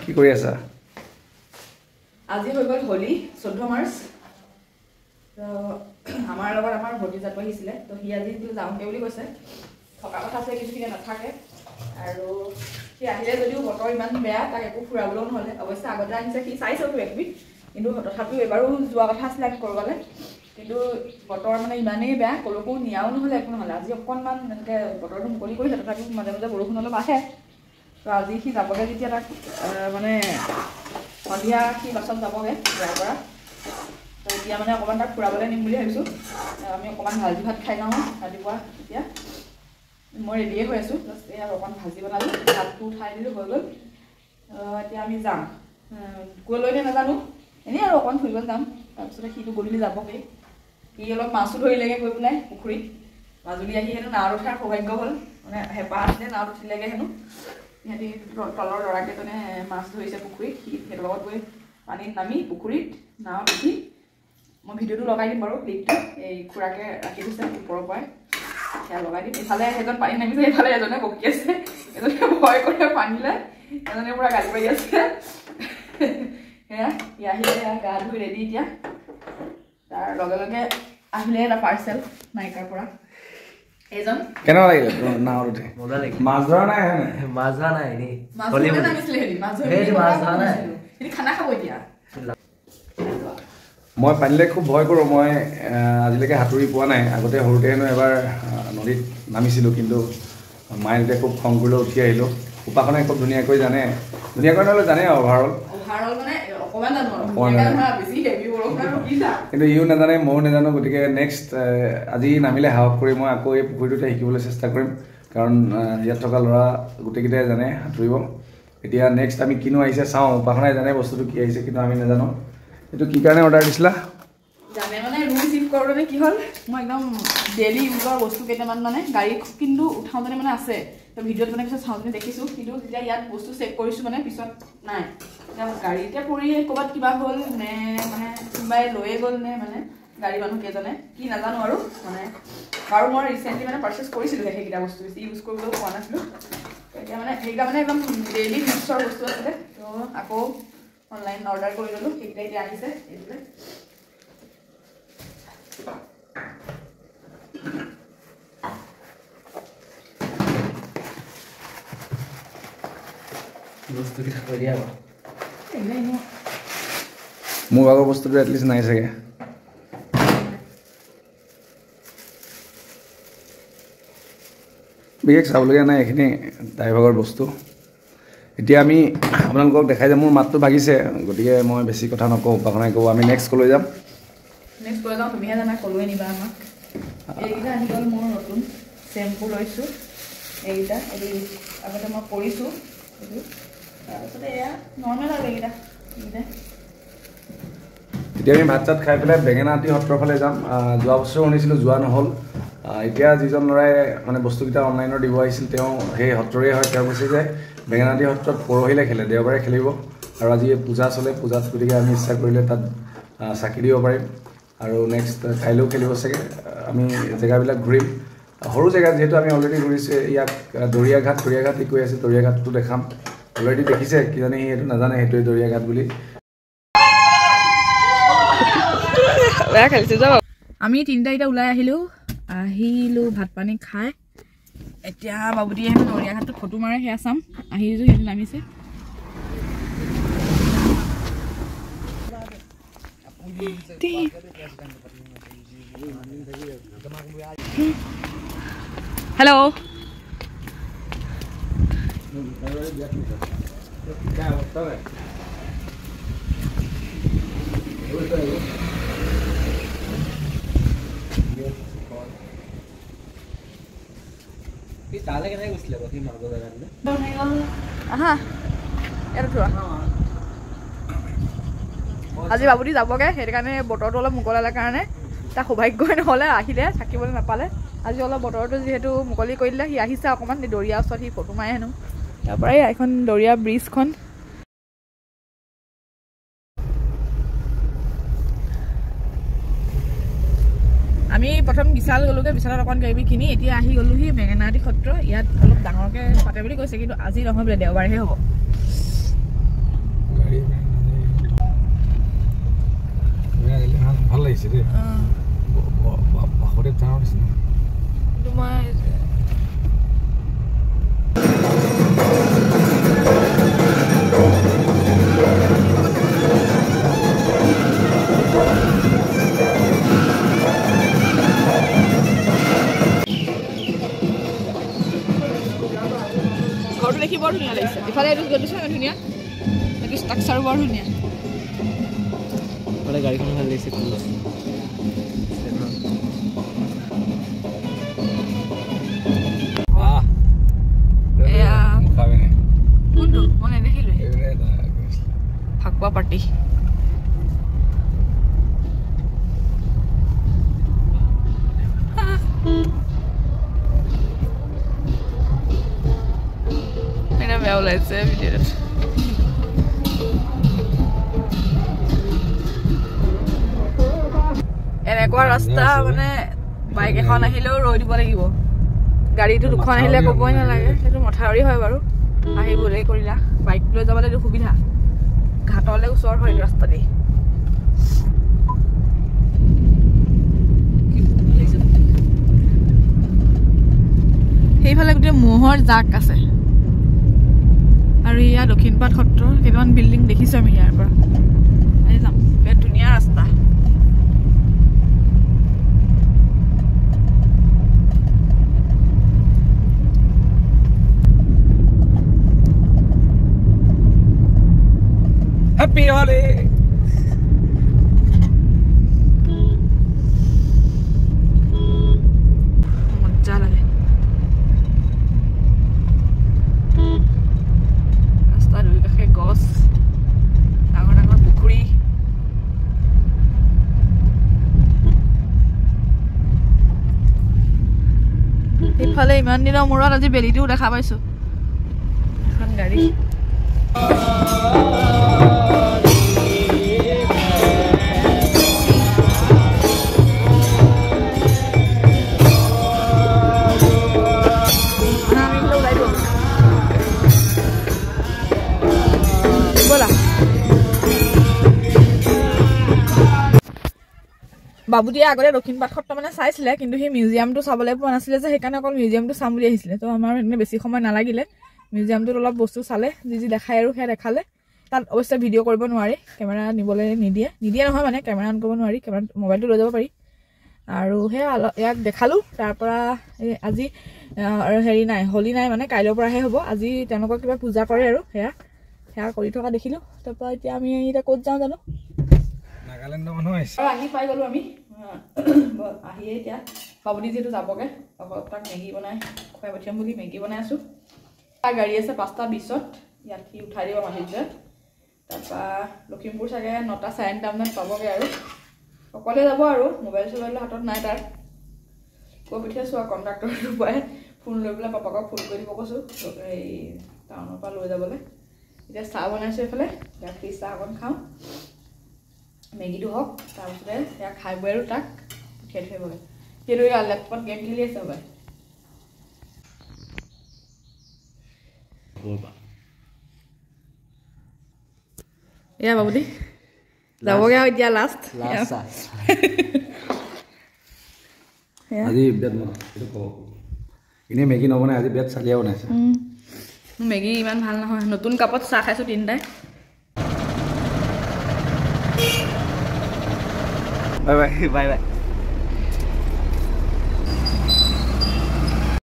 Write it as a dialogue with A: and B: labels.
A: কি কৰি আছা?
B: আজি হৈ গ'ল হোলি 14 মাৰ্চ তো আমাৰ লগত আমাৰ ভতিজাত আহিছিলে তো সি আজি যাওঁগে বুলি কৈছে থকা কথা আছে কিছু কিনে নাথাকে আৰু সি আহিলে যদিও বতৰ ইমান বেয়া তাক একো ফুৰাবলৈও নহ'লে অৱশ্যে আগতে আহিছে সি চাইছে কিবাকিবি কিন্তু তথাপিও এবাৰো যোৱা কথা আছিলে আমি ক'ৰবালৈ কিন্তু বতৰ মানে ইমানেই বেয়া ক'লৈকো নিয়াও নহ'লে একো নহ'লে আজি অকণমান এনেকৈ বতৰটো মুকলি কৰিছে তথাপিও মাজে মাজে বৰষুণ অলপ আহে তো আজি সি যাবগৈ যেতিয়া তাক মানে সন্ধিয়া সি বাছত যাবগৈ ইয়াৰ পৰা তো এতিয়া মানে অকণমান তাক ফুৰাবলৈ নিম বুলি ভাবিছোঁ আমি অকণমান ভাজি ভাত খাই যাওঁ ৰাতিপুৱা এতিয়া মই ৰেডিয়ে হৈ আছোঁ জাষ্ট এয়া অকণমান ভাজি বনালোঁ ভাতটো উঠাই দিলোঁ হৈ গ'ল এতিয়া আমি যাম ক'লৈনে নাজানো এনেই আৰু অকণমান ফুৰিব যাম তাৰপিছতে সিটো গধূলি যাবগৈ সি অলপ মাছো ধৰিলেগৈ গৈ পেলাই পুখুৰীত মাজুলী আহি হেনো নাৱত উঠাৰ সৌভাগ্য হ'ল মানে হেঁপাহ আছিলে নাৱত উঠিলেগৈ হেনো সিহঁতি তলৰ ল'ৰাকেইজনে মাছ ধৰিছে পুখুৰীত সি সিহঁতৰ লগত গৈ পানীত নামি পুখুৰীত নাৱত উঠি মই ভিডিঅ'টো লগাই দিম বাৰু ক্লিপটো এই খুৰাকে ৰাখি দিছে ওপৰৰ পৰাই সেয়া লগাই দিম ইফালে এজন পানী নামিছে ইফালে এজনে বকি আছে এজনে ভয় কৰে পানীলৈ এজনে পূৰা গালি পাৰি আছে সেয়া ই আহিলে গা ধুই ৰেডি এতিয়া তাৰ লগে লগে আহিলে এটা পাৰ্চেল নাইকাৰ পৰা এজন
A: কেনেকুৱা লাগিলে নাৱত উঠি
C: মজা লাগিলে
A: মাছ ধৰা নাই
C: মাছ ধৰা নাই এনেই
B: মাছ ধৰিবলৈ নামিছিলে হেৰি মাছ ধৰা নাই হেৰি খানা খাব এতিয়া
A: মই পানীলৈ খুব ভয় কৰোঁ মই আজিলৈকে সাঁতুৰি পোৱা নাই আগতে সৰুতে হেনো এবাৰ নদীত নামিছিলোঁ কিন্তু মায়ে তেতিয়া খুব খং কৰিলে উঠি আহিলোঁ উপাসনে খুব ধুনীয়াকৈ জানে ধুনীয়াকৈ নহ'লে জানে অভাৰঅল কিন্তু ইও নাজানে ময়ো নাজানো গতিকে নেক্সট আজি নামিলে সাহস কৰি মই আকৌ এই পুখুৰীটোতে শিকিবলৈ চেষ্টা কৰিম কাৰণ ইয়াত থকা ল'ৰা গোটেইকেইটাই জানে সাঁতুৰিব এতিয়া নেক্সট আমি কিনো আহিছে চাওঁ উপাসনাই জানে বস্তুটো কি আহিছে কিন্তু আমি নাজানো এইটো কি কাৰণে অৰ্ডাৰ দিছিলা
B: জানে মানে ৰুম চিফ্ট কৰোঁতে কি হ'ল মই একদম ডেইলি ইউজৰ বস্তু কেইটামান মানে গাড়ীত কিন্তু উঠাওঁতে মানে আছে তো ভিডিঅ'ত মানে পিছত চাওঁতে দেখিছোঁ কিন্তু যেতিয়া ইয়াত বস্তু চেক কৰিছোঁ মানে পিছত নাই গাড়ীতে পৰি ক'ৰবাত কিবা হ'ল নে মানে কোনোবাই লৈয়ে গ'ল নে মানে গাড়ী মানুহ কেইজনে কি নাজানো আৰু মানে বাৰু মই ৰিচেণ্টলি মানে পাৰ্চেছ কৰিছিলোঁ সেইকেইটা বস্তু বেছি ইউজ কৰিবলৈও পোৱা নাছিলোঁ এতিয়া মানে সেইকেইটা মানে একদম ডেইলি ইউজৰ বস্তু আছিলে তো আকৌ অনলাইন অৰ্ডাৰ কৰি ল'লোঁ সেইকেইটা এতিয়া আহিছে এইটোৱে
C: বস্তুকেইটা কৈ দিয়া
A: মোৰ আগৰ বস্তুটো এটলিষ্ট নাই চাগে বিশেষ চাবলগীয়া নাই এইখিনি তাইৰ ভাগৰ বস্তু এতিয়া আমি আপোনালোকক দেখাই যাম মোৰ মাতটো ভাগিছে গতিকে মই বেছি কথা নকওঁ উপাসনাই ক'ব আমি নেক্সট ক'লৈ যাম
B: নেক্সট ক'লৈ যাওঁ তুমিহে জানা ক'লৈ নিবা আমাক এইকেইটা আহি গ'ল মোৰ নতুন চেম্পু লৈছোঁ এইকেইটা এই আগতে মই কৰিছোঁ এইটো তাৰপিছতে এয়া নৰ্মেল আৰু এইকেইটা
A: এতিয়া আমি ভাত চাত খাই পেলাই বেঙেনাআটী সত্ৰৰ ফালে যাম যোৱা বছৰ শুনিছিলোঁ যোৱা নহ'ল এতিয়া যিজন ল'ৰাই মানে বস্তুকেইটা অনলাইনত দিব আহিছিল তেওঁ সেই সত্ৰৰে হয় তেওঁ কৈছে যে বেঙেনাআটী সত্ৰত পৰহিলৈ খেলে দেওবাৰে খেলিব আৰু আজি পূজা চলে পূজাত গতিকে আমি ইচ্ছা কৰিলে তাত চাকি দিব পাৰিম আৰু নেক্সট কাইলৈও খেলিব চাগে আমি জেগাবিলাক ঘূৰিম সৰু জেগা যিহেতু আমি অলৰেডি ঘূৰিছোঁ ইয়াক দৰিয়াঘাট ই কৈ আছে দৰিয়াঘাটটো দেখাম অলৰেডি দেখিছে কিজানি সি এইটো নাজানে সেইটোৱে দৰিয়াঘাট বুলি
B: আমি তিনিটা এতিয়া ওলাই আহিলোঁ ভাত পানী খাই এতিয়া বাবুটিয়ে দৰিয়াঘাটত ফটো মাৰে সেয়া চাম আহিছোঁ সেইটো নামিছে হেল্ল'
C: তালে কেনেকৈ গৈছিলে বাৰু সি মাজৰ জেগাটোলৈ
B: আহা ইয়াত উঠোৱা আজি বাবুটি যাবগৈ সেইটো কাৰণে বতৰটো অলপ মুকলালে কাৰণে তাৰ সৌভাগ্যই নহ'লে আহিলে থাকিবলৈ নাপালে আজি অলপ বতৰটো যিহেতু মুকলি কৰি দিলে সি আহিছে অকণমান দৰিয়াৰ ওচৰত সি ফটো মাৰে হেনো তাৰ পৰাই এখন দৰিয়া ব্ৰিজখন আমি প্ৰথম বিশাল গ'লোগৈ বিশালত অকণ কিবা কিবি কিনি এতিয়া আহি গ'লোহি বেঙেনাআটী সত্ৰ ইয়াত অলপ ডাঙৰকৈ পাতে বুলি কৈছে কিন্তু আজি নহয় বোলে দেওবাৰেহে হ'ব
A: ভাল লাগিছে দেই বাসুদেৱ থানৰ নিচিনা
B: ঘৰটো দেখি বৰ ধুনীয়া লাগিছে ইফালে এইটো যদিছো ইমান ধুনীয়া বাকী ষ্ট্ৰাকচাৰ বৰ ধুনীয়া
C: মানে গাড়ীখন ভাল লাগিছে
B: কোনটো মই নেদেখিলোঁ ফাকুৱা পাৰ্টি এটা বেয়া ওলাইছে ভিডিঅ'ত এনেকুৱা ৰাস্তা মানে বাইক এখন আহিলেও ৰৈ দিব লাগিব গাড়ীটো দুখন আহিলে ক'বই নালাগে সেইটো মথাউৰি হয় বাৰু আহিবলৈ কৰিলা বাইক লৈ যাবলৈ সুবিধা ঘাটলৈ ওচৰ হয় ৰাস্তা দি সেইফালে গোটেই মহৰ জাক আছে আৰু ইয়াত দক্ষিণপাট সত্ৰ কেইটামান বিল্ডিং দেখিছোঁ আমি ইয়াৰ পৰা আহি যাম বিৰাট ধুনীয়া ৰাস্তা
A: Happy Holi!
B: মজা লাগে ৰাস্তাৰ দুই কাষে গছ ডাঙৰ ডাঙৰ পুখুৰী সেইফালে ইমান দিনৰ মূৰত আজি বেলিটোও দেখা পাইছোঁ এখন গাড়ী বাবুটিয়ে আগতে দক্ষিণপাট সত্ৰ মানে চাইছিলে কিন্তু সেই মিউজিয়ামটো চাবলৈ পোৱা নাছিলে যে সেইকাৰণে অকল মিউজিয়ামটো চাম বুলি আহিছিলে তো আমাৰ এনে বেছি সময় নালাগিলে মিউজিয়ামটোত অলপ বস্তু চালে যি দেখায় আৰু সেয়া দেখালে তাত অৱশ্যে ভিডিঅ' কৰিব নোৱাৰি কেমেৰা নিবলৈ নিদিয়ে নহয় মানে কেমেৰা অন কৰিব নোৱাৰি কেমেৰা মোবাইলটো লৈ যাব পাৰি আৰু সেয়া ইয়াক দেখালোঁ তাৰপৰা আজি হেৰি নাই হোলী নাই মানে কাইলৈৰ পৰাহে হ'ব আজি তেওঁলোকক কিবা পূজা কৰে আৰু সেয়া কৰি থকা দেখিলোঁ তাৰপৰা এতিয়া আমি এতিয়া ক'ত যাওঁ জানো
A: নাগালেণ্ডৰ মানুহ আহিছে
B: আহি পাই গ'লোঁ আমি আহিয়ে এতিয়া বাবুটি যিহেতু যাবগৈ তাক মেগী বনাই খুৱাই পঠিয়াম বুলি মেগী বনাই আছোঁ তাৰ গাড়ী আছে 5:20 ইয়াত সি উঠাই দিব মালিকজন তাৰপৰা লখিমপুৰ চাগে 9:30 মানত পাবগৈ আৰু অকলে যাব আৰু মোবাইল চোবাইলৰ হাতত নাই তাৰ কৈ পঠিয়াইছোঁ আৰু কণ্ডাক্টৰটোৰ পৰাই ফোন লৈ পেলাই পাপাকক ফোন কৰি দিব কৈছোঁ এই টাউনৰ পৰা লৈ যাবলৈ এতিয়া চাহ বনাইছোঁ এইফালে গাখীৰ চাহ অকণ খাওঁ মেগীটো হওক তাৰপিছতে সেয়া খাই বৈ আৰু তাক পঠিয়াই থৈ আহিবগৈ সেইটো লেপটপত গেম খেলি আছে হ'বাই এয়া বাবুটি যাবগৈ আৰু এতিয়া লাষ্ট
A: আজি বেট এনেই মেগী নবনাই আজি বেট চালিয়া বনাইছে
B: মেগী ইমান ভাল নহয় নতুন কাপত চাহ খাইছোঁ তিনিটাই
C: বাই বাই বাই বাই